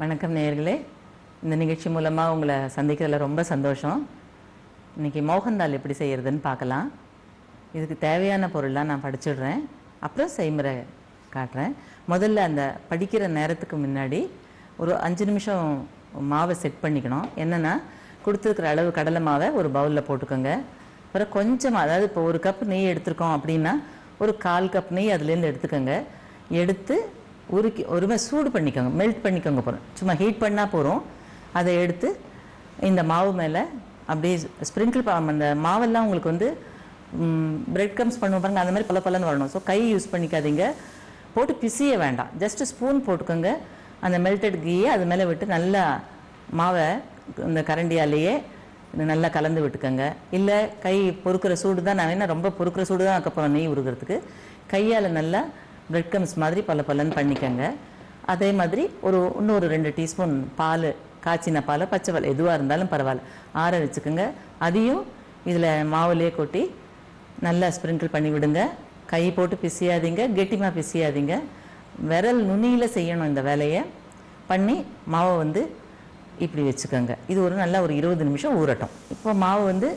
வணக்கம் நேயர்களே. இந்த நிகழ்ச்சி மூலமாக உங்களை சந்திக்கிறதுல ரொம்ப சந்தோஷம். இன்றைக்கி மோகன்தால் எப்படி செய்கிறதுன்னு பார்க்கலாம். இதுக்கு தேவையான பொருள்லாம் நான் படிச்சுடுறேன், அப்புறம் செய்முறை காட்டுறேன். முதல்ல அந்த படிக்கிற நேரத்துக்கு முன்னாடி ஒரு 5 நிமிஷம் மாவை செட் பண்ணிக்கணும். என்னென்னா, கொடுத்துருக்குற அளவு கடலை மாவை ஒரு பவுலில் போட்டுக்கோங்க. அப்புறம் கொஞ்சமாக, அதாவது இப்போ 1 கப் நெய் எடுத்துருக்கோம் அப்படின்னா ஒரு 1/4 கப் நெய் அதுலேருந்து எடுத்துக்கோங்க. எடுத்து உருக்கி ஒருமே சூடு பண்ணிக்கோங்க, மெல்ட் பண்ணிக்கோங்க. போகிறோம் சும்மா ஹீட் பண்ணால் போகிறோம். அதை எடுத்து இந்த மாவு மேலே அப்படியே ஸ்ப்ரிங்கிள் அந்த மாவெல்லாம் உங்களுக்கு வந்து பிரெட் க்ரம்ஸ் பண்ணுவோம் பாருங்கள், அந்த மாதிரி பலன்னு வரணும். ஸோ கை யூஸ் பண்ணிக்காதீங்க, போட்டு பிசிய வேண்டாம். ஜஸ்ட்டு ஸ்பூன் போட்டுக்கோங்க. அந்த மெல்டட் கீயை அது மேலே விட்டு நல்லா மாவை இந்த கரண்டியாலேயே நல்லா கலந்து விட்டுக்கோங்க. இல்லை கை பொறுக்கிற சூடு தான், நான் என்ன ரொம்ப பொறுக்கிற சூடு தான் அதுக்கப்புறம் நெய் உருகிறதுக்கு கையால் நல்லா பிரெட் க்ரம்ஸ் மாதிரி பலன்னு பண்ணிக்கோங்க. அதே மாதிரி இன்னொரு 2 டீஸ்பூன் பால், காய்ச்சின பால், பச்சை பால் எதுவாக இருந்தாலும் பரவாயில்ல, ஆற வச்சுக்கோங்க. அதையும் இதில் மாவுலேயே கொட்டி நல்லா ஸ்ப்ரிங்கிள் பண்ணி விடுங்க. கை போட்டு பிசியாதீங்க, கெட்டிமாக பிசியாதீங்க. விரல் நுனியில் செய்யணும் இந்த வேலையை. பண்ணி மாவை வந்து இப்படி வச்சுக்கோங்க. இது நல்ல ஒரு 20 நிமிஷம் ஊறட்டும். இப்போ மாவு வந்து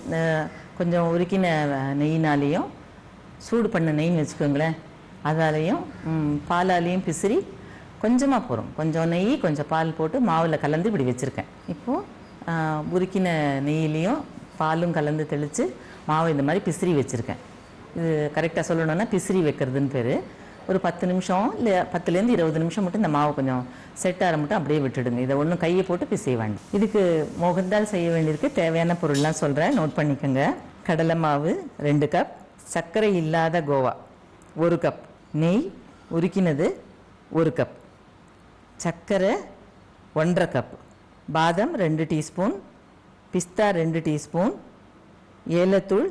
கொஞ்சம் உருக்கின நெய்னாலேயும் சூடு பண்ண நெய்ன்னு வச்சுக்கோங்களேன், அதாலேயும் பாலாலேயும் பிசிறி கொஞ்சமாக போகிறோம். கொஞ்சம் நெய் கொஞ்சம் பால் போட்டு மாவில் கலந்து இப்படி வச்சுருக்கேன். இப்போது உருக்கின நெய்யிலையும் பாலும் கலந்து தெளித்து மாவை இந்த மாதிரி பிசிறி வச்சுருக்கேன். இது கரெக்டாக சொல்லணுன்னா பிசிறி வைக்கிறதுன்னு பேர். ஒரு 10 நிமிஷம் இல்லை 10லேருந்து 20 நிமிஷம் மட்டும் இந்த மாவு கொஞ்சம் செட் ஆகிற மட்டும் அப்படியே விட்டுடுங்க. இதை ஒன்றும் கையை போட்டு பிசைய வேண்டாம். இதுக்கு மோகன்தால் செய்ய வேண்டியிருக்கு. தேவையான பொருள்லாம் சொல்கிறேன், நோட் பண்ணிக்கோங்க. கடலை மாவு 2 கப், சர்க்கரை இல்லாத கோவா 1 கப், நெய் உருக்கினது 1 கப், சர்க்கரை 1.5 கப், பாதாம் 2 டீஸ்பூன், பிஸ்தா 2 டீஸ்பூன், ஏலத்தூள்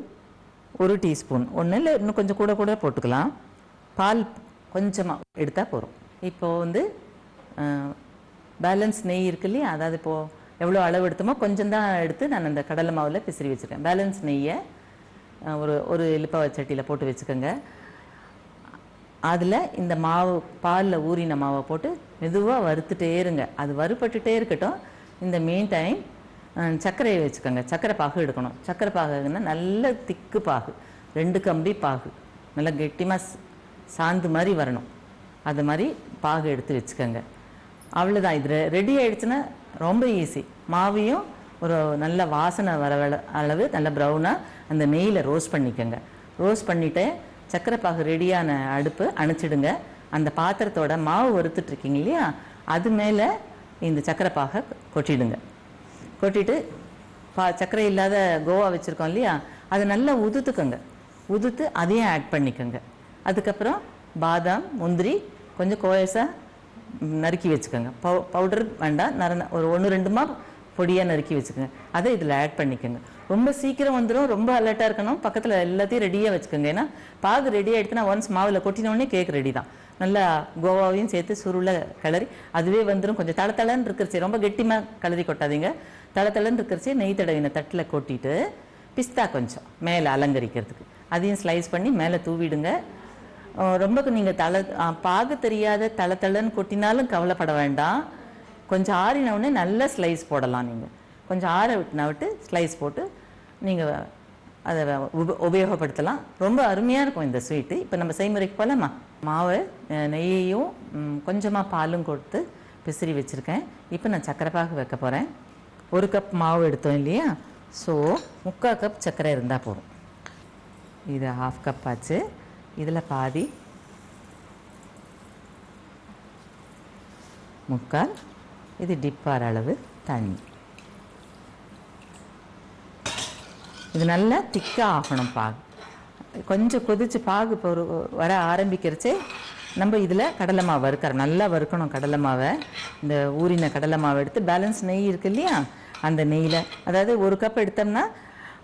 1 டீஸ்பூன், ஒன்று இல்லை இன்னும் கொஞ்சம் கூட போட்டுக்கலாம். பால் கொஞ்சமாக எடுத்தால் போகிறோம். இப்போது வந்து பேலன்ஸ் நெய் இருக்கு இல்லையா, அதாவது இப்போது எவ்வளோ அளவு எடுத்தோமோ கொஞ்சம் தான் எடுத்து நான் அந்த கடலை மாவில் பிசிறி வச்சுருக்கேன். பேலன்ஸ் நெய்யை ஒரு எலுப்ப சட்டியில் போட்டு வச்சுக்கோங்க. அதில் இந்த மாவு பாலில் ஊறின மாவை போட்டு மெதுவாக வறுத்துட்டே இருங்க. அது வறுபட்டுட்டே இருக்கட்டும். இந்த மெயின் டைம் சர்க்கரையை வச்சுக்கோங்க. சர்க்கரை பாகு எடுக்கணும். சர்க்கரை பாகுன்னா நல்ல திக்கு பாகு, 2 கம்பி பாகு, நல்லா கெட்டிமாக சாந்து மாதிரி வரணும். அது மாதிரி பாகு எடுத்து வச்சுக்கோங்க. அவ்வளோதான். இது ரெடி ஆகிடுச்சுன்னா ரொம்ப ஈஸி. மாவையும் ஒரு நல்ல வாசனை வர அளவு நல்ல ப்ரௌனாக அந்த நெய்யில் ரோஸ்ட் பண்ணிக்கோங்க. ரோஸ்ட் பண்ணிவிட்டு சர்க்கரை பாகு ரெடியான அடுப்பு அணைச்சிடுங்க. அந்த பாத்திரத்தோட மாவு வறுத்துட்ருக்கீங்க இல்லையா, அது மேலே இந்த சர்க்கரை பாகை கொட்டிடுங்க. கொட்டிட்டு சர்க்கரை இல்லாத கோவா வச்சுருக்கோம் இல்லையா, அது நல்லா உதுத்துக்கோங்க. உதுத்து அதையும் ஆட் பண்ணிக்கோங்க. அதுக்கப்புறம் பாதாம், முந்திரி கொஞ்சம் கோயஸாக நறுக்கி வச்சுக்கோங்க. பவுடர் வேண்டாம், ஒரு 1-2 பொடியாக நறுக்கி வச்சுக்கோங்க. அதை இதில் ஆட் பண்ணிக்கோங்க. ரொம்ப சீக்கிரம் வந்துடும், ரொம்ப அலர்ட்டாக இருக்கணும். பக்கத்தில் எல்லாத்தையும் ரெடியாக வச்சுக்கோங்க. ஏன்னா பாகு ரெடி ஆகிடுச்சுன்னா ஒன்ஸ் மாவில் கொட்டினோடனே கேக் ரெடி தான். நல்லா கோவாவையும் சேர்த்து சுருளை கிளறி அதுவே வந்துடும். கொஞ்சம் தளன்னு இருக்கிறச்சி, ரொம்ப கெட்டிமாக கிளறி கொட்டாதீங்க. தளன்னு இருக்கிறச்சி நெய் தடவின தட்டில் கொட்டிட்டு பிஸ்தா கொஞ்சம் மேலே அலங்கரிக்கிறதுக்கு அதையும் ஸ்லைஸ் பண்ணி மேலே தூவிடுங்க. ரொம்ப நீங்கள் பாகு தெரியாத தளன்னு கொட்டினாலும் கவலைப்பட வேண்டாம். கொஞ்சம் ஆறினவுடனே நல்ல ஸ்லைஸ் போடலாம். நீங்கள் கொஞ்சம் ஆற விட்டு ஸ்லைஸ் போட்டு நீங்கள் அதை உபயோகப்படுத்தலாம். ரொம்ப அருமையாக இருக்கும் இந்த ஸ்வீட்டு. இப்போ நம்ம செய்முறைக்கு போகலாமா? மாவை நெய்யையும் கொஞ்சமாக பாலும் கொடுத்து பிசிறி வச்சுருக்கேன். இப்போ நான் சர்க்கரை பாகு வைக்க போகிறேன். 1 கப் மாவு எடுத்தோம் இல்லையா, ஸோ 3/4 கப் சர்க்கரை இருந்தால் போதும். இது 1/2 கப் ஆச்சு. இதில் பாதி 3/4, இது டிப்பார் அளவு தண்ணி. இது நல்லா திக்காக ஆகணும் பாகு. கொஞ்சம் கொதிச்சு பாகு இப்போ வர ஆரம்பிக்கிறச்சே நம்ம இதில் கடலை மாவு வறுக்கிறோம். நல்லா வறுக்கணும் கடலை மாவை. இந்த ஊறின கடலை மாவை எடுத்து பேலன்ஸ் நெய் இருக்கு இல்லையா, அந்த நெய்யில், அதாவது 1 கப் எடுத்தோம்னா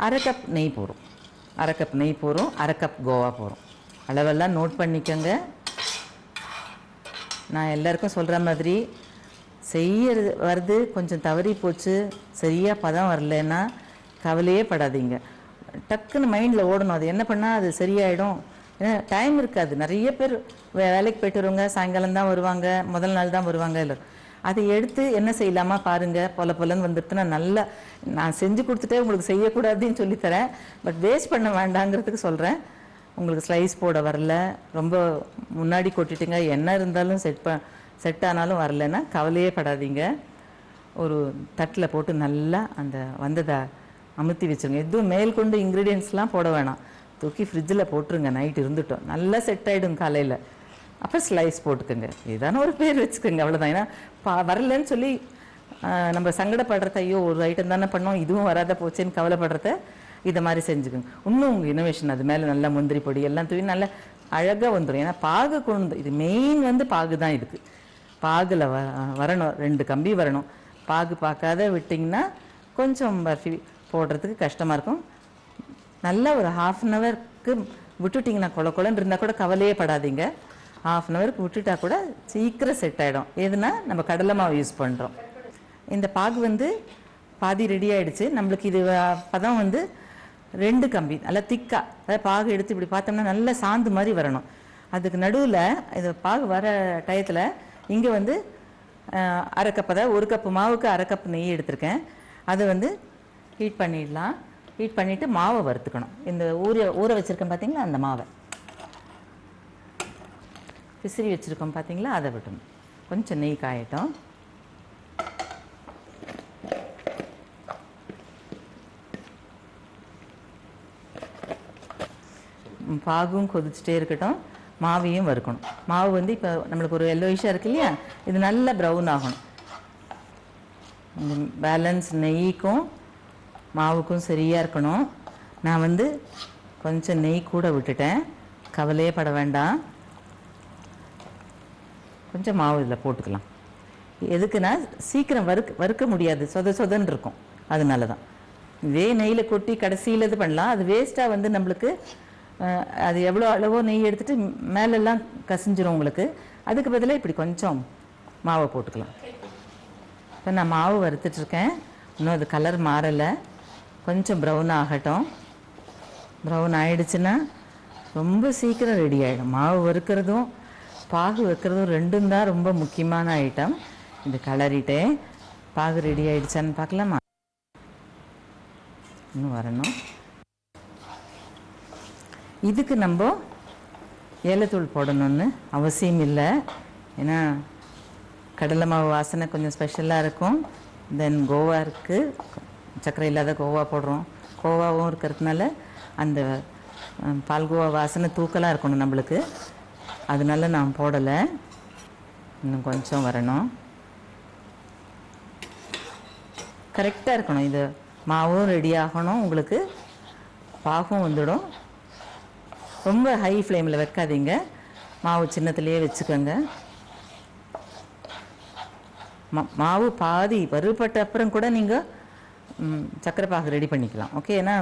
1/2 கப் நெய் போடும். 1/2 கப் நெய் போடும், 1/2 கப் கோவா போடும். அளவெல்லாம் நோட் பண்ணிக்கோங்க. நான் எல்லாருக்கும் சொல்கிற மாதிரி செய்யறது வருது, கொஞ்சம் தவறி போச்சு, சரியாக பதம் வரலன்னா கவலையே படாதீங்க. டக்குன்னு மைண்டில் ஓடணும், அது என்ன பண்ணால் அது சரியாயிடும். ஏன்னா டைம் இருக்காது. நிறைய பேர் வேலைக்கு போய்ட்டு வருவாங்க, சாயங்காலம் தான் வருவாங்க, முதல் நாள் தான் வருவாங்க. இல்லை அதை எடுத்து என்ன செய்யலாமா பாருங்கள், பொலன்னு வந்துட்டுனா நல்லா நான் செஞ்சு கொடுத்துட்டே உங்களுக்கு செய்யக்கூடாதுன்னு சொல்லித்தரேன். பட் வேஸ்ட் பண்ண வேண்டாங்கிறதுக்கு சொல்கிறேன். உங்களுக்கு ஸ்லைஸ் போட வரல, ரொம்ப முன்னாடி கொட்டிட்டுங்க, என்ன இருந்தாலும் செட் ஆனாலும் வரலன்னா கவலையே படாதீங்க. ஒரு தட்டில் போட்டு நல்லா அந்த வந்ததை அமுத்தி வச்சுருங்க. எதுவும் மேல் கொண்டு இன்க்ரீடியன்ஸ்லாம் போட வேணாம், தூக்கி ஃப்ரிட்ஜில் போட்டுருங்க. நைட் இருந்துட்டோம், நல்லா செட் ஆகிடும் காலையில். அப்புறம் ஸ்லைஸ் போட்டுக்கோங்க, இதுதானே ஒரு பேர் வச்சுக்கோங்க, அவ்வளோதான். ஏன்னா வரலன்னு சொல்லி நம்ம சங்கடப்படுறத, ஐயோ ஒரு ஐட்டம் தானே பண்ணோம் இதுவும் வராத போச்சேன்னு கவலைப்படுறத இதை மாதிரி செஞ்சுக்கோங்க. இன்னும் உங்கள் இனோவேஷன் அது மேலே நல்லா முந்திரி பொடி எல்லாம் தூவி நல்லா அழகாக வந்துடும். ஏன்னா பாகு கொண்டு இது மெயின் பாகு தான். இதுக்கு பாகில் வரணும், 2 கம்பி வரணும். பாகு பார்க்காத விட்டிங்கன்னா கொஞ்சம் பர்ஃபி போடுறதுக்கு கஷ்டமாக இருக்கும். நல்லா ஒரு 1/2 ஹவருக்கு விட்டுட்டிங்கன்னா கொலன்னு இருந்தால் கூட கவலையே படாதீங்க. 1/2 ஹவருக்கு விட்டுட்டா கூட சீக்கிரம் செட் ஆகிடும். எதுனா நம்ம கடலை மாவு யூஸ் பண்ணுறோம். இந்த பாகு பாதி ரெடி ஆகிடுச்சு. நம்மளுக்கு இது பதம் 2 கம்பி நல்லா திக்காக, அதாவது பாகு எடுத்து இப்படி பார்த்தோம்னா நல்லா சாந்து மாதிரி வரணும். அதுக்கு நடுவில் இது பாகு வர டயத்தில் இங்கே 1/2 கப், அதாவது 1 கப்பு மாவுக்கு 1/2 கப் நெய் எடுத்திருக்கேன். அதை ஹீட் பண்ணிடலாம். ஹீட் பண்ணிவிட்டு மாவை வறுத்துக்கணும். இந்த ஊற வச்சுருக்கேன் பார்த்தீங்களா, அந்த மாவை பிசிறி வச்சுருக்கோம் பார்த்தீங்களா, அதை விட்டணும். கொஞ்சம் நெய் காயட்டும். பாகும் கொதிச்சுட்டே இருக்கட்டும், மாவையும் வறுக்கணும். மாவு இப்போ நம்மளுக்கு ஒரு எல்லோயிஷாக இருக்கு இல்லையா, இது நல்லா ப்ரௌன் ஆகணும். பேலன்ஸ் நெய்க்கும் மாவுக்கும் சரியாக இருக்கணும். நான் கொஞ்சம் நெய் கூட விட்டுட்டேன், கவலையே பட வேண்டாம். கொஞ்சம் மாவு இதில் போட்டுக்கலாம். எதுக்குன்னா சீக்கிரம் வறுக்க முடியாது, சொதன்னு இருக்கும், அதனால தான். இதே நெய்யில் கொட்டி கடைசியில் இது பண்ணலாம். அது வேஸ்ட்டாக நம்மளுக்கு அது எவ்வளோ அளவோ நெய் எடுத்துகிட்டு மேலெல்லாம் கசிஞ்சிரும் உங்களுக்கு. அதுக்கு பதிலாக இப்படி கொஞ்சம் மாவை போட்டுக்கலாம். இப்போ நான் மாவு வறுத்துட்ருக்கேன். இன்னும் அது கலர் மாறலை, கொஞ்சம் ப்ரௌன் ஆகட்டும். ப்ரௌன் ஆகிடுச்சுன்னா ரொம்ப சீக்கிரம் ரெடி ஆகிடும். மாவு வறுக்கிறதும் பாகு வைக்கிறதும் 2ம் தான் ரொம்ப முக்கியமான ஐட்டம். இது கலரிட்டேன். பாகு ரெடி ஆகிடுச்சான்னு பார்க்கலாமா? இன்னும் வரணும். இதுக்கு நம்ம ஏலத்தூள் போடணும்னு அவசியம் இல்லை. ஏன்னா கடலை மாவு வாசனை கொஞ்சம் ஸ்பெஷலாக இருக்கும். தென் கோவா இருக்குது, சர்க்கரை இல்லாத கோவா போடுறோம். கோவாவும் இருக்கிறதுனால அந்த பால்கோவா வாசனை தூக்கலாக இருக்கணும் நம்மளுக்கு, அதனால நான் போடலை. இன்னும் கொஞ்சம் வரணும், கரெக்டாக இருக்கணும். இது மாவும் ரெடி ஆகணும், உங்களுக்கு பாகும் வந்துடும். ரொம்ப ஹை ஃப்ளேமில் வைக்காதீங்க, மாவு சின்னத்துலேயே வச்சுக்கோங்க. மாவு பாதி வறுபட்ட அப்புறம் கூட நீங்கள் சக்கரை பாகு ரெடி பண்ணிக்கலாம். ஓகே, ஏன்னா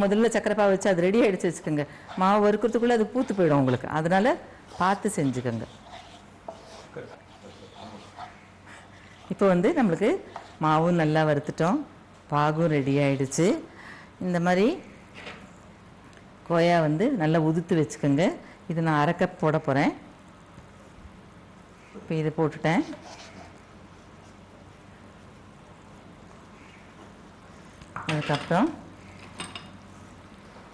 முதல்ல சக்கரை பாகு வச்சு அது ரெடி ஆகிடுச்சு வச்சுக்கோங்க, மாவு வறுக்கிறதுக்குள்ளே அது பூத்து போயிடும் உங்களுக்கு. அதனால் பார்த்து செஞ்சுக்கோங்க. இப்போ நம்மளுக்கு மாவும் நல்லா வறுத்துட்டோம், பாகும் ரெடி ஆகிடுச்சு. இந்த மாதிரி கோயா நல்லா உதுத்து வச்சுக்கோங்க. இது நான் 1/2 கப் போட போகிறேன். இப்போ இதை போட்டுட்டேன். அதுக்கப்புறம்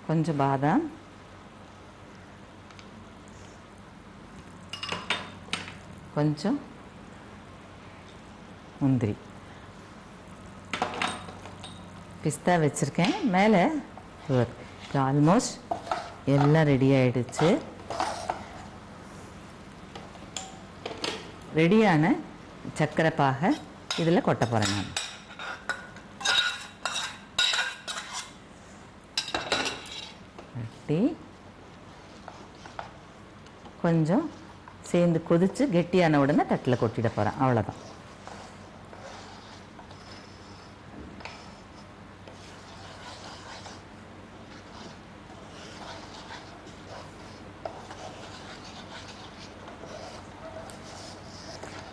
கொஞ்சம் பாதாம், கொஞ்சம் முந்திரி, பிஸ்தா வச்சுருக்கேன் மேலே. ஆல்மோஸ்ட் எல்லாம் ரெடி ஆகிடுச்சு. ரெடியான சர்க்கரை பாகை இதில் கொட்ட போகிறேன் நான். கொஞ்சம் சேர்ந்து கொதித்து கெட்டியான உடனே தட்டில் கொட்டிட போகிறேன், அவ்வளோதான்.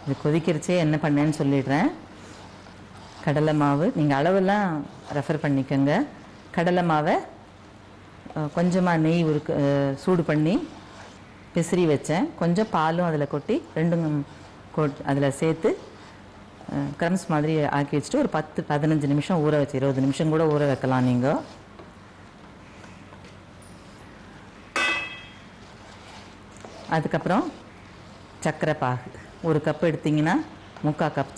இது கொதிக்கிறச்சே என்ன பண்ணேன்னு சொல்லிடுறேன். கடலை மாவு நீங்கள் அளவெல்லாம் ரெஃபர் பண்ணிக்கோங்க. கடலை மாவை கொஞ்சமாக நெய் சூடு பண்ணி பிசிறி வச்சேன். கொஞ்சம் பாலும் அதில் கொட்டி 2 அதில் சேர்த்து க்ரம்ஸ் மாதிரி ஆக்கி வச்சுட்டு ஒரு 10-15 நிமிஷம் ஊற வச்சு 20 நிமிஷம் கூட ஊற வைக்கலாம் நீங்கள். அதுக்கப்புறம் சர்க்கரை பாகு 1 கப் எடுத்திங்கன்னா 3/4 கப்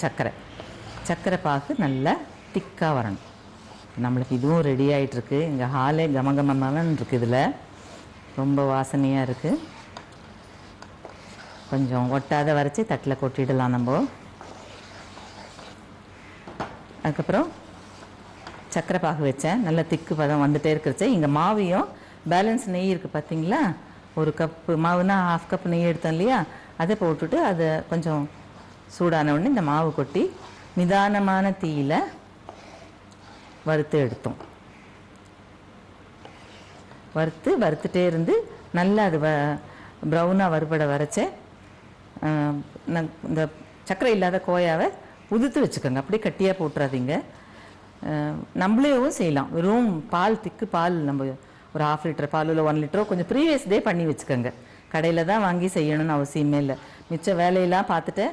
சர்க்கரை பாகு நல்லா திக்காக வரணும். நம்மளுக்கு இதுவும் ரெடி ஆகிட்டுருக்கு. இங்கே ஹாலே கமகமன்னு இருக்குது. இதில் ரொம்ப வாசனையாக இருக்குது. கொஞ்சம் ஒட்டாத வரைச்சி தட்டில் கொட்டிடலாம் நம்ம. அதுக்கப்புறம் சர்க்கரை பாகு வச்சேன். நல்லா திக்கு பதம் வந்துகிட்டே இருக்கிறச்சு. இங்கே மாவையும் பேலன்ஸ் நெய் இருக்குது பார்த்தீங்களா, 1 கப்பு மாவுனா 1/2 கப் நெய் எடுத்தோம் இல்லையா, அதை போட்டுட்டு அதை கொஞ்சம் சூடான உடனே இந்த மாவு கொட்டி நிதானமான தீயில் வறுத்து எடுத்தோம். வறுத்துட்டே இருந்து நல்லா அது ப்ரௌனாக வறுபட வரைச்சேன். இந்த சர்க்கரை இல்லாத கோயாவை உதுத்து வச்சுக்கோங்க, அப்படியே கட்டியாக போட்டுறாதீங்க. நம்மளேவும் செய்யலாம். வெறும் பால், திக்கு பால், நம்ம ஒரு 1/2 லிட்டர் பால் இல்லை 1 லிட்டரோ கொஞ்சம் ப்ரீவியஸ் டே பண்ணி வச்சுக்கோங்க. கடையில் தான் வாங்கி செய்யணும்னு அவசியமே இல்லை. மிச்ச வேலையெல்லாம் பார்த்துட்டு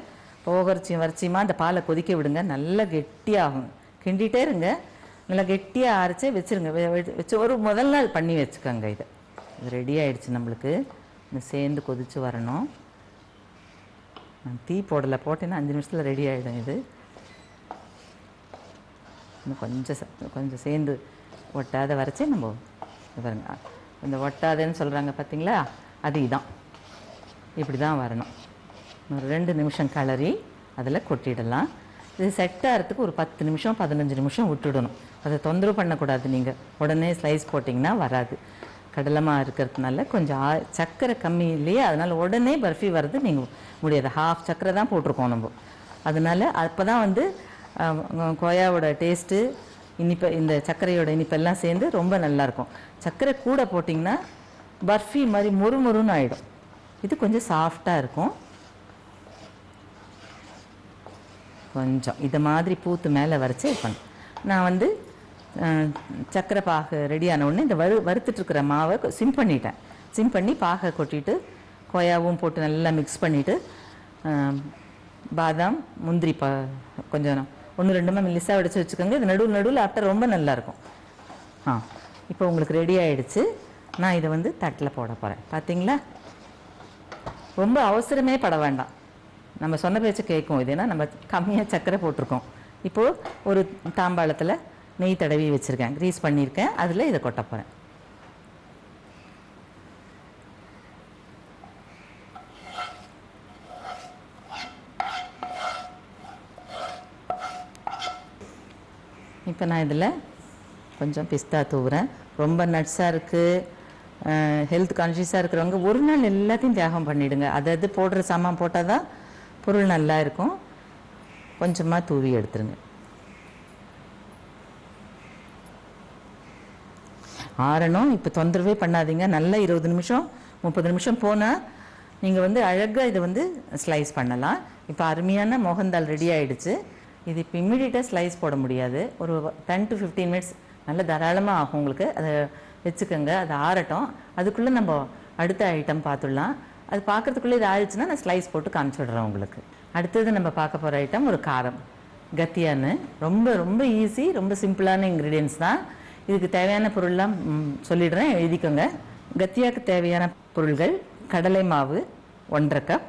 வரிச்சியமாக அந்த பாலை கொதிக்க விடுங்க. நல்லா கெட்டியாகும். கிண்டிகிட்டே இருங்க. நல்லா கெட்டியாக அரைச்சி வச்சுருங்க. வச்சு ஒரு முதல் நாள் பண்ணி வச்சுக்கோங்க. இது ரெடி ஆகிடுச்சு நம்மளுக்கு. சேர்ந்து கொதித்து வரணும். டீ போட்டேன்னா 5 நிமிஷத்தில் ரெடி ஆகிடும். இது இன்னும் கொஞ்சம் சேர்ந்து ஒட்டாத வரைச்சி நம்ம பாருங்க. இந்த ஒட்டாதன்னு சொல்கிறாங்க பார்த்தீங்களா, அது இதான். இப்படி தான் வரணும். ஒரு 2 நிமிஷம் கிளறி அதில் கொட்டிடலாம். இது செட் ஆகிறதுக்கு ஒரு 10 நிமிஷம் 15 நிமிஷம் விட்டுடணும். அதை தொந்தரவு பண்ணக்கூடாது. நீங்கள் உடனே ஸ்லைஸ் போட்டிங்கன்னா வராது. கடலமாக இருக்கிறதுனால கொஞ்சம் சர்க்கரை கம்மி இல்லையே, அதனால் உடனே பர்ஃபி வர்றது நீங்கள் முடியாது. 1/2 சர்க்கரை தான் போட்டிருக்கோம் நம்ம. அதனால் அப்போ தான் கோயாவோட டேஸ்ட்டு, இனிப்பு, இந்த சர்க்கரையோட இனிப்பெல்லாம் சேர்ந்து ரொம்ப நல்லாயிருக்கும். சர்க்கரை கூட போட்டிங்கன்னா பர்ஃபி மாதிரி மொறுமொறுன்னு ஆகிடும். இது கொஞ்சம் சாஃப்டாக இருக்கும். கொஞ்சம் இதை மாதிரி பூத்து மேலே வரைச்சி இருக்கணும். நான் சர்க்கரை பாகு ரெடி ஆன உடனே இந்த வறுத்துட்ருக்கிற மாவை சிம் பண்ணிட்டேன். சிம் பண்ணி பாகை கொட்டிட்டு கோயாவும் போட்டு நல்லா மிக்ஸ் பண்ணிவிட்டு பாதாம், முந்திரி கொஞ்சம் 1-2 மெல்லிசாக வடித்து வச்சுக்கோங்க. இது நடுவில் ஆஃப்டர் ரொம்ப நல்லாயிருக்கும். இப்போ உங்களுக்கு ரெடி ஆகிடுச்சு. நான் இதை தட்டில் போட போகிறேன். பார்த்தீங்களா, ரொம்ப அவசரமே பட வேண்டாம். நம்ம சொன்ன பேச்சு கேட்கும். இது ஏன்னா நம்ம கம்மியாக சர்க்கரை போட்டிருக்கோம். இப்போது ஒரு தாம்பாளத்தில் நெய் தடவி வச்சுருக்கேன், க்ரீஸ் பண்ணியிருக்கேன். அதில் இதை கொட்ட போகிறேன். இப்போ நான் இதில் கொஞ்சம் பிஸ்தா தூவுறேன். ரொம்ப நட்ஸாக இருக்குது, ஹெல்த் கான்ஷியஸாக இருக்கிறவங்க ஒரு நாள் எல்லாத்தையும் தியாகம் பண்ணிவிடுங்க. அது போடுற சாமான் போட்டால் தான் பொருள் நல்லா இருக்கும். கொஞ்சமாக தூவி எடுத்துருங்க. ஆறணும். இப்போ தொந்தரவே பண்ணாதீங்க. நல்லா 20 நிமிஷம் 30 நிமிஷம் போனால் நீங்கள் அழகாக இதை ஸ்லைஸ் பண்ணலாம். இப்போ அருமையான மோகன்தால் ரெடி ஆகிடுச்சு. இது இப்போ இம்மிடியட்டாக ஸ்லைஸ் போட முடியாது. ஒரு 10 to 15 மினிட்ஸ் நல்ல தாராளமாக ஆகும் உங்களுக்கு. அதை வச்சுக்கோங்க, அது ஆறட்டும். அதுக்குள்ளே நம்ம அடுத்த ஐட்டம் பார்த்துடலாம். அது பார்க்குறதுக்குள்ளே இது ஆயிடுச்சுன்னா நான் ஸ்லைஸ் போட்டு காமிச்சிடுறேன் உங்களுக்கு. அடுத்தது நம்ம பார்க்க போகிற ஐட்டம் ஒரு காரம் கத்தியான்னு. ரொம்ப ரொம்ப ஈஸி, ரொம்ப சிம்பிளான இன்க்ரீடியன்ஸ் தான். இதுக்கு தேவையான பொருள்லாம் சொல்லிடுறேன், எழுதிக்கோங்க. கத்தியாவுக்கு தேவையான பொருள்கள்: கடலை மாவு 1/2 கப்,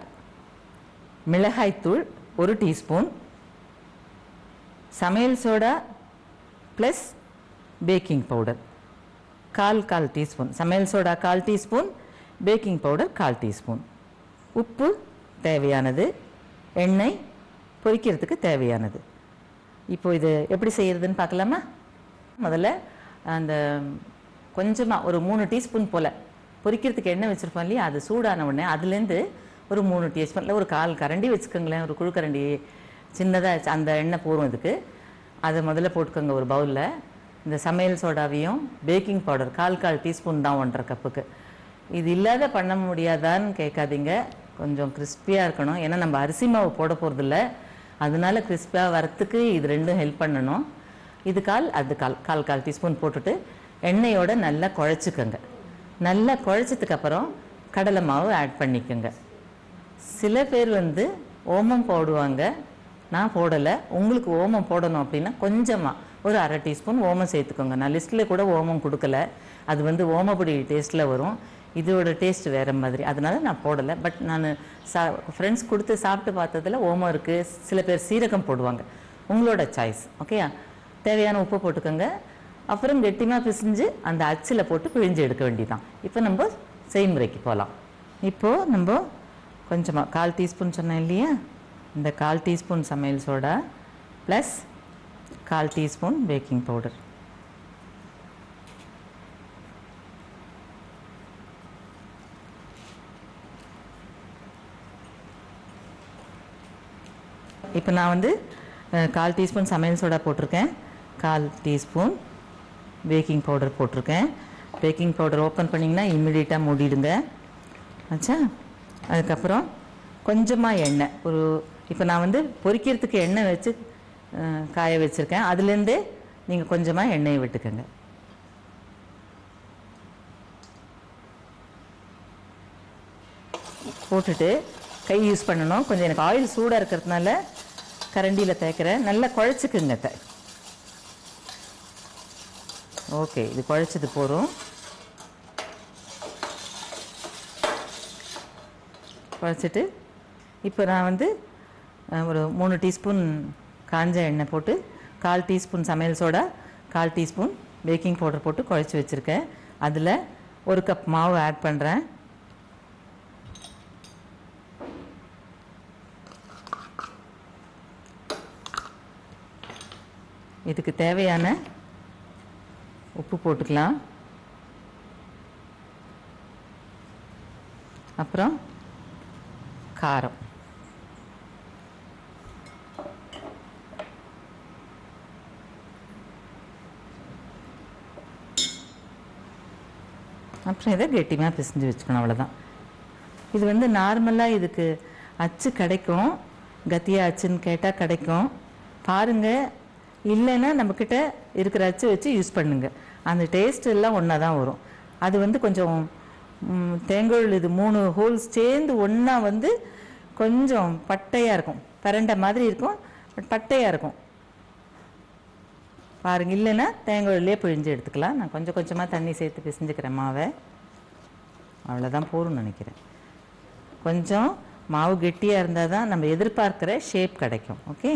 மிளகாய்த்தூள் 1 டீஸ்பூன், சமையல் soda plus baking powder 1/4 teaspoon, சமையல் soda 1/4 teaspoon, baking powder 1/4 teaspoon, உப்பு தேவையானது, எண்ணெய் பொரிக்கிறதுக்கு தேவையானது. இப்போ இது எப்படி செய்கிறதுன்னு பார்க்கலாமா? முதல்ல அந்த கொஞ்சமாக ஒரு 3 டீஸ்பூன் போல் பொரிக்கிறதுக்கு எண்ணெய் வச்சுருப்போம் இல்லையா, அது சூடான உடனே அதுலேருந்து ஒரு 3 டீஸ்பூனில் ஒரு 1/4 கரண்டி வச்சுக்கோங்களேன், ஒரு குழு கரண்டி சின்னதாக அந்த எண்ணெய் போரும் இதுக்கு. அதை முதல்ல போட்டுக்கோங்க ஒரு பவுலில். இந்த சமையல் சோடாவையும் பேக்கிங் பவுடர் 1/4 டீஸ்பூன் தான் 1/2 கப்புக்கு. இது இல்லாத பண்ண முடியாதான்னு கேட்காதீங்க. கொஞ்சம் கிறிஸ்பியாக இருக்கணும், ஏன்னா நம்ம அரிசி மாவு போட போகிறதில்ல. அதனால கிறிஸ்பியாக வரத்துக்கு இது ரெண்டும் ஹெல்ப் பண்ணணும். இது அது 1/4 டீஸ்பூன் போட்டுட்டு எண்ணெயோடு நல்லா குழச்சிக்கோங்க. நல்லா குழச்சதுக்கப்புறம் கடலை மாவு ஆட் பண்ணிக்கோங்க. சில பேர் ஓமம் போடுவாங்க, நான் போடலை. உங்களுக்கு ஓமம் போடணும் அப்படின்னா கொஞ்சமாக ஒரு அரை டீஸ்பூன் ஓமம் சேர்த்துக்கோங்க. நான் லிஸ்ட்டில் கூட ஓமம் கொடுக்கல, அது வந்து ஓமப்பொடி டேஸ்ட்டில் வரும், இதோட டேஸ்ட் வேறு மாதிரி, அதனால நான் போடலை. பட் நான் ஃப்ரெண்ட்ஸ் கொடுத்து சாப்பிட்டு பார்த்ததில் ஓமம் இருக்குது, சில பேர் சீரகம் போடுவாங்க, உங்களோட சாய்ஸ். ஓகே, தேவையான உப்பு போட்டுக்கோங்க. அப்புறம் கெட்டிமாக பிசைஞ்சு அந்த அச்சில் போட்டு பிழிஞ்சு எடுக்க வேண்டியதான். இப்போ நம்ம செய்முறைக்கு போகலாம். இப்போது நம்ம கொஞ்சமாக 1/4 டீஸ்பூன் சொன்னேன் இல்லையா, இந்த 1/4 டீஸ்பூன் சமையல் soda plus 1/4 teaspoon baking powder. இப்போ நான் வந்து 1/4 டீஸ்பூன் சமையல் சோடா போட்டிருக்கேன், 1/4 டீஸ்பூன் பேக்கிங் பவுடர் போட்டிருக்கேன். பேக்கிங் பவுடர் ஓப்பன் பண்ணிங்கன்னா இம்மிடியட்டாக மூடிடுங்க. ஆச்சா, அதுக்கப்புறம் கொஞ்சமாக எண்ணெய், ஒரு இப்போ நான் வந்து பொரிக்கிறதுக்கு எண்ணெய் வச்சு காய வச்சுருக்கேன், அதுலேருந்தே நீங்கள் கொஞ்சமாக எண்ணெயை விட்டுக்கோங்க. போட்டுட்டு கை யூஸ் பண்ணணும். கொஞ்சம் எனக்கு ஆயில் சூடாக இருக்கிறதுனால கரண்டியில் தேய்க்கிறேன். நல்லா குழச்சிக்குங்க. ஓகே, இது குழச்சது போதும். குழச்சிட்டு இப்போ நான் வந்து ஒரு 3 டீஸ்பூன் காஞ்ச எண்ணெய் போட்டு 1/4 டீஸ்பூன் சமையல் சோடா, 1/4 டீஸ்பூன் பேக்கிங் பவுடர் போட்டு குழச்சி வச்சுருக்கேன். அதில் 1 கப் மாவு ஆட் பண்ணுறேன். இதுக்கு தேவையான உப்பு போட்டுக்கலாம். அப்புறம் காரம், அப்புறம் இதை கெட்டியாக பிசைஞ்சு வச்சுக்கணும், அவ்வளோதான். இது வந்து நார்மலாக இதுக்கு அச்சு கிடைக்கும், கத்தியா அச்சுன்னு கேட்டால் கிடைக்கும், பாருங்கள். இல்லைன்னா நம்மக்கிட்ட இருக்கிற அச்சு வச்சு யூஸ் பண்ணுங்க, அந்த டேஸ்ட் எல்லாம் ஒன்றா தான் வரும். அது வந்து கொஞ்சம் தேங்காய் இது 3 ஹோல்ஸ் சேர்ந்து ஒன்றா வந்து கொஞ்சம் பட்டையாக இருக்கும், பரண்டை மாதிரி இருக்கும், பட் பட்டையாக இருக்கும் பாருங்கள். இல்லைன்னா தேங்காயிலே பிழிஞ்சு எடுத்துக்கலாம். நான் கொஞ்சம் கொஞ்சமாக தண்ணி சேர்த்து பிசைஞ்சுக்கிறேன் மாவை, அவ்வளோதான் போதும்னு நினைக்கிறேன். கொஞ்சம் மாவு கெட்டியாக இருந்தால் தான் நம்ம எதிர்பார்க்குற ஷேப் கிடைக்கும். ஓகே,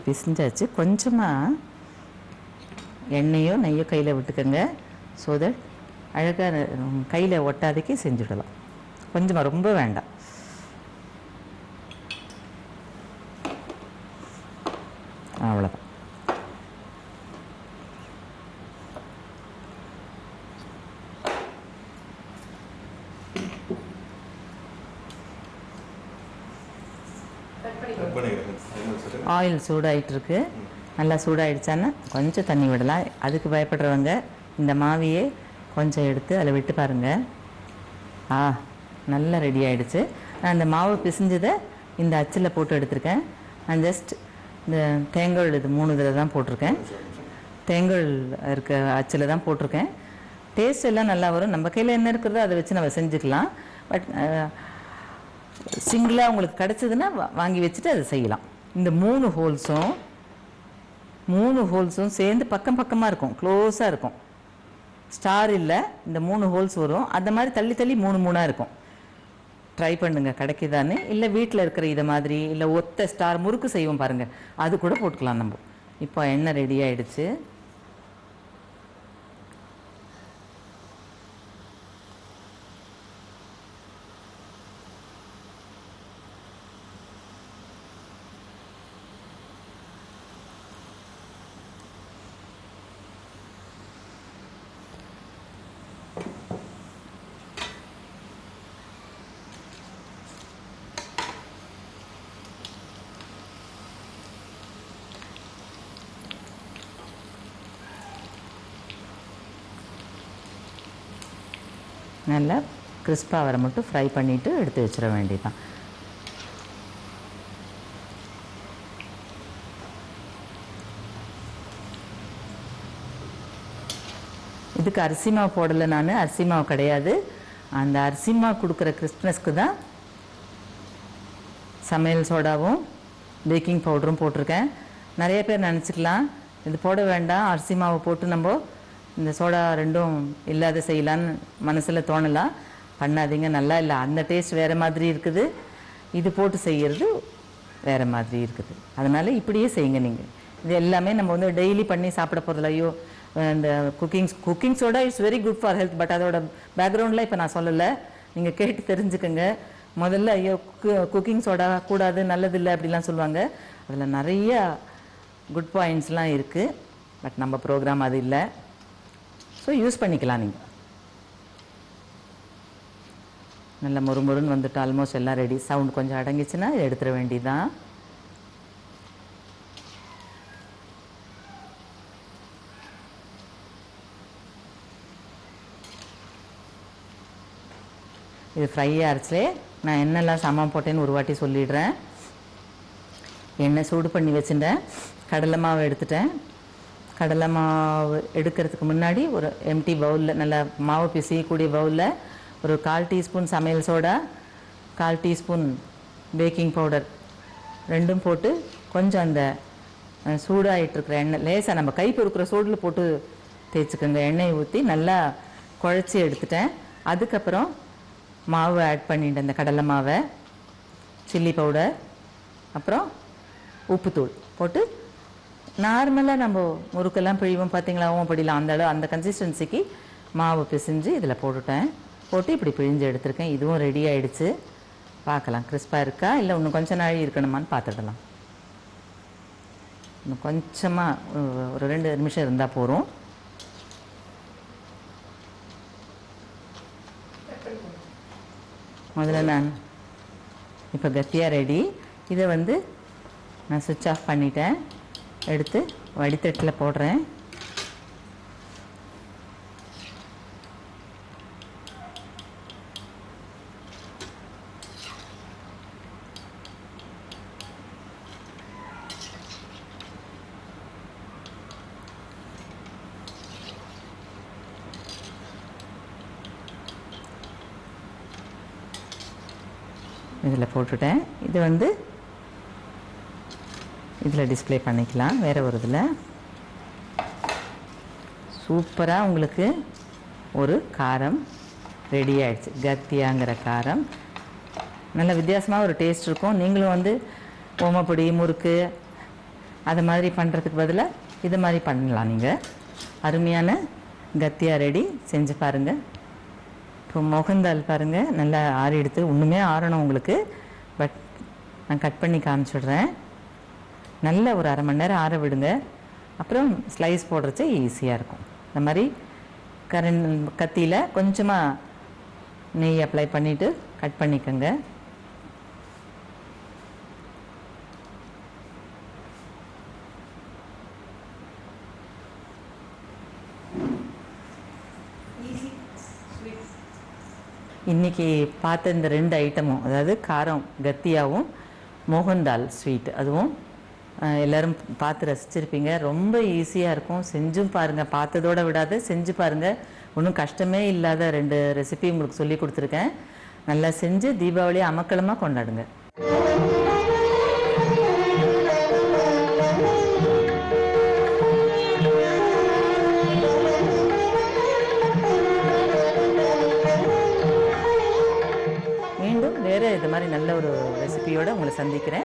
பிசைஞ்சாச்சு. கொஞ்சமாக எண்ணெயோ நெய்யோ கையில் விட்டுக்கோங்க, ஸோ தட் அழகாக கையில் ஒட்டாதைக்கு செஞ்சுடலாம். கொஞ்சமாக, ரொம்ப வேண்டாம். அவ்வளோதான். ஆயில் சூடாகிட்டுருக்கு, நல்லா சூடாகிடுச்சான்னா கொஞ்சம் தண்ணி விடலாம். அதுக்கு பயப்படுறவங்க இந்த மாவையே கொஞ்சம் எடுத்து அதில் விட்டு பாருங்கள். நல்லா ரெடி ஆகிடுச்சு. நான் இந்த மாவு பிசைஞ்சதை இந்த அச்சில் போட்டு எடுத்திருக்கேன். நான் ஜஸ்ட் இந்த தேங்காய் இது 3 இதில் தான் போட்டிருக்கேன், தேங்காய் இருக்க அச்சில் தான் போட்டிருக்கேன். டேஸ்ட் எல்லாம் நல்லா வரும். நம்ம கையில் என்ன இருக்கிறதோ அதை வச்சு நம்ம செஞ்சுக்கலாம். பட் சிங்கிளாக உங்களுக்கு கிடச்சதுன்னா வாங்கி வச்சுட்டு அதை செய்யலாம். இந்த 3 ஹோல்ஸும் சேர்ந்து பக்கம் பக்கமாக இருக்கும், க்ளோஸாக இருக்கும், ஸ்டார் இல்லை, இந்த 3 ஹோல்ஸ் வரும். அந்த மாதிரி தள்ளி தள்ளி 3 இருக்கும். ட்ரை பண்ணுங்கள் கிடைக்குதான்னு. இல்லை வீட்டில் இருக்கிற இதை மாதிரி இல்லை ஒத்த ஸ்டார் முறுக்கு செய்வோம் பாருங்கள், அது கூட போட்டுக்கலாம் நம்ம. இப்போ எண்ணெய் ரெடி ஆகிடுச்சு. நல்லா கிறிஸ்பாக வர மட்டும் ஃப்ரை பண்ணிவிட்டு எடுத்து வச்சிட வேண்டியதுதான். இதுக்கு அரிசி மாவு போடலை, நான் அரிசி மாவு கிடையாது. அந்த அரிசி மாவு கொடுக்குற கிறிஸ்ப்னஸ்க்கு தான் சமையல் சோடாவும் பேக்கிங் பவுடரும் போட்டிருக்கேன். நிறைய பேர் நினச்சிக்கலாம் இது போட வேண்டாம், அரிசி மாவு போட்டு நம்ம இந்த சோடா ரெண்டும் இல்லாத செய்யலான்னு மனசில் தோணலாம். பண்ணாதீங்க, நல்லா இல்லை. அந்த டேஸ்ட் வேறு மாதிரி இருக்குது, இது போட்டு செய்கிறது வேறு மாதிரி இருக்குது. அதனால் இப்படியே செய்யுங்க நீங்கள். இது எல்லாமே நம்ம வந்து டெய்லி பண்ணி சாப்பிட போகிறதில்ல. ஐயோ இந்த cooking soda it's very good for health, but அதோட பேக்ரவுண்டில் இப்போ நான் சொல்லலை, நீங்கள் கேட்டு தெரிஞ்சுக்கோங்க. முதல்ல ஐயோ குக்கிங் சோடா கூடாது, நல்லதில்லை அப்படிலாம் சொல்லுவாங்க. அதில் நிறைய குட் பாயிண்ட்ஸ்லாம் இருக்குது, பட் நம்ம ப்ரோக்ராம் அது இல்லை. ஸோ யூஸ் பண்ணிக்கலாம். நீங்கள் நல்ல முறுமுறுன்னு வந்துட்டு ஆல்மோஸ்ட் எல்லாம் ரெடி. சவுண்ட் கொஞ்சம் அடங்கிச்சுன்னா இதை எடுத்துட வேண்டியதுதான். இது ஃப்ரை ஆகிடுச்சே. நான் எண்ணெய்லாம் சாமான் போட்டேன்னு ஒரு வாட்டி சொல்லிடுறேன். எண்ணெய் சூடு பண்ணி வச்சுட்டேன். கடலை மாவு எடுத்துட்டேன். கடலை மாவு எடுக்கிறதுக்கு முன்னாடி ஒரு எம்டி பவுலில், நல்லா மாவு பிசையக்கூடிய பவுலில் ஒரு 1/4 டீஸ்பூன் சமையல் சோடா, 1/4 டீஸ்பூன் பேக்கிங் பவுடர் ரெண்டும் போட்டு கொஞ்சம் அந்த சூடாகிட்டுருக்கிற எண்ணெய் லேசாக நம்ம கை பொறுக்கிற சூடில் போட்டு தேய்ச்சிக்கோங்க. எண்ணெயை ஊற்றி நல்லா குழச்சி எடுத்துட்டேன். அதுக்கப்புறம் மாவு ஆட் பண்ணிட்டேன். இந்த கடலை மாவை, சில்லி பவுடர், அப்புறம் உப்புத்தூள் போட்டு நார்மலாக நம்ம முறுக்கெல்லாம் பிழிவோம் பார்த்தீங்களா, ஓமப்படியில் அந்த அளவு அந்த கன்சிஸ்டன்சிக்கு மாவு பிசைஞ்சு இதில் போட்டுட்டேன். போட்டு இப்படி பிழிஞ்சு எடுத்திருக்கேன். இதுவும் ரெடி ஆகிடுச்சு. பார்க்கலாம் கிறிஸ்பாக இருக்கா இல்லை இன்னும் கொஞ்சம் நாள் இருக்கணுமான்னு பார்த்துடலாம். இன்னும் கொஞ்சமாக ஒரு 2 நிமிஷம் இருந்தால் போகிறோம். முதல்ல நான் இப்போ கத்தியாக ரெடி. இதை வந்து நான் சுவிட்ச் ஆஃப் பண்ணிட்டேன். எடுத்து வடித்தட்டில் போடுறேன். இதில் போட்டுட்டேன். இது வந்து இதில் டிஸ்ப்ளே பண்ணிக்கலாம். வேறு ஒரு இதில் சூப்பராக உங்களுக்கு ஒரு காரம் ரெடி ஆகிடுச்சு. கத்தியாங்கிற காரம் நல்ல வித்தியாசமாக ஒரு டேஸ்ட் இருக்கும். நீங்களும் வந்து ஓமப்பொடி, முறுக்கு அது மாதிரி பண்ணுறதுக்கு பதிலாக இது மாதிரி பண்ணலாம். நீங்கள் அருமையான கத்தியா ரெடி, செஞ்சு பாருங்கள். இப்போ மோகன்தால் பாருங்கள், நல்லா ஆறி எடுத்து, ஒன்றுமே ஆறணும் உங்களுக்கு, பட் நான் கட் பண்ணி காமிச்சிடுறேன். நல்ல ஒரு 1/2 மணி நேரம் ஆற விடுங்க. அப்புறம் ஸ்லைஸ் போடுறச்சே ஈஸியாக இருக்கும். இந்த மாதிரி கத்தியில் கொஞ்சமாக நெய் அப்ளை பண்ணிவிட்டு கட் பண்ணிக்கோங்க. இன்றைக்கி பார்த்த இந்த 2 ஐட்டமும், அதாவது காரம் கத்தியாவும் மோகன்தால் ஸ்வீட், அதுவும் எல்லோரும் பார்த்து ரசிச்சிருப்பீங்க. ரொம்ப ஈஸியாக இருக்கும். செஞ்சும் பாருங்கள், பார்த்ததோடு விடாத செஞ்சு பாருங்கள். ஒன்றும் கஷ்டமே இல்லாத 2 ரெசிபி உங்களுக்கு சொல்லி கொடுத்துருக்கேன். நல்லா செஞ்சு தீபாவளியை அமக்கலமாக கொண்டாடுங்க. மீண்டும் வேறு இது மாதிரி நல்ல ஒரு ரெசிபியோடு உங்களை சந்திக்கிறேன்.